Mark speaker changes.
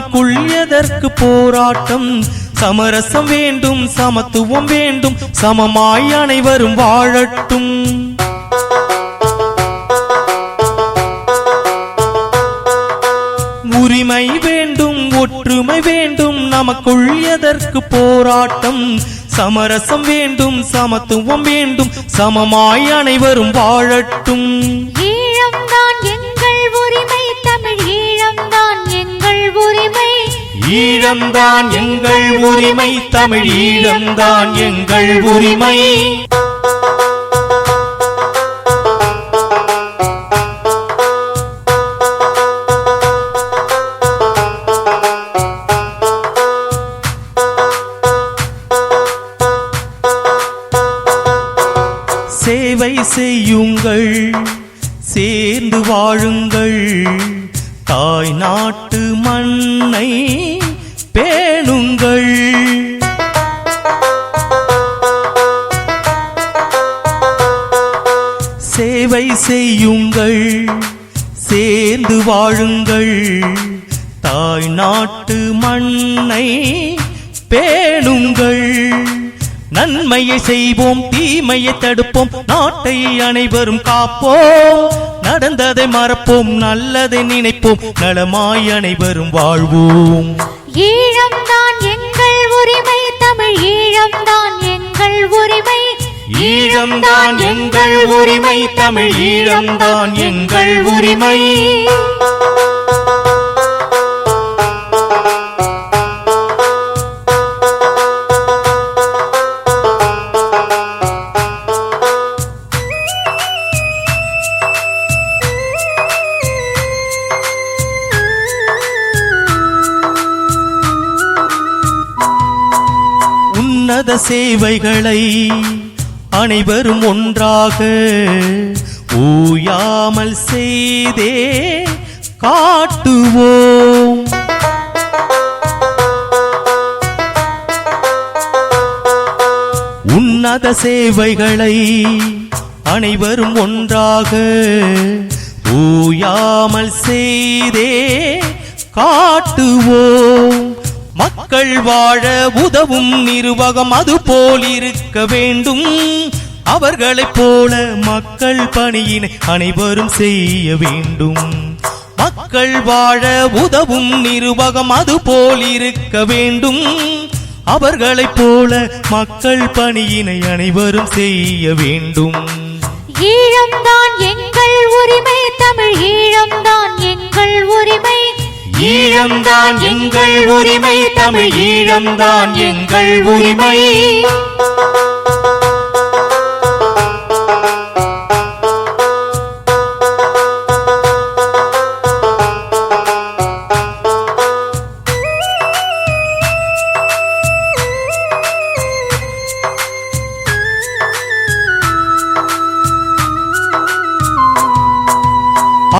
Speaker 1: நமக்குள் எதற்கு போராட்டம்? சமரசம் வேண்டும், சமத்துவம் வேண்டும், சமமாய் அனைவரும் வாழட்டும். உரிமை வேண்டும், ஒற்றுமை வேண்டும், நமக்குள் எதற்கு போராட்டம்? சமரசம் வேண்டும், சமத்துவம் வேண்டும், சமமாய் அனைவரும் வாழட்டும்.
Speaker 2: ஈழம்தான் எங்கள் உரிமை, தமிழ் ஈழம்தான் எங்கள் உரிமை.
Speaker 1: ஈழம்தான் எங்கள் உரிமை, தமிழ் ஈழம்தான் எங்கள் உரிமை. சேவை செய்யுங்கள், சேர்ந்து வாழுங்கள், தாய் நாட்டு மண்ணை பேணுங்கள். சேவை செய்யுங்கள், சேர்ந்து வாழுங்கள், தாய் நாட்டு மண்ணை பேணுங்கள். நன்மையை செய்வோம், தீமையை தடுப்போம், நாட்டை அனைவரும் காப்போம். நடந்ததை மறப்போம், நல்லதை நினைப்போம், நலமாய் அனைவரும் வாழ்வோம்.
Speaker 2: ஈழம்தான் எங்கள் உரிமை, தமிழ் ஈழம்தான் எங்கள் உரிமை.
Speaker 1: ஈழம்தான் எங்கள் உரிமை, தமிழ் ஈழம்தான் எங்கள் உரிமை. உன்னத சேவைகளை அனைவரும் ஒன்றாக ஓயாமல் செய்தே காட்டுவோம். உன்னத சேவைகளை அனைவரும் ஒன்றாக ஓயாமல் செய்தே காட்டுவோம். மக்கள் வாழ உதவும் நிர்வாகம் அதுபோல் இருக்க வேண்டும். அவர்களைப் போல மக்கள் பணியினை அனைவரும் செய்ய வேண்டும். மக்கள் வாழ உதவும் நிர்வாகம் அதுபோல் இருக்க வேண்டும். அவர்களைப் போல மக்கள் பணியினை அனைவரும் செய்ய வேண்டும்.
Speaker 2: ஈழம்தான் எங்கள் உரிமை, தமிழ் ஈழம்தான் எங்கள் உரிமை.
Speaker 1: ஈழம்தான் எங்கள் உரிமை, தமிழ் ஈழம்தான் எங்கள் உரிமை.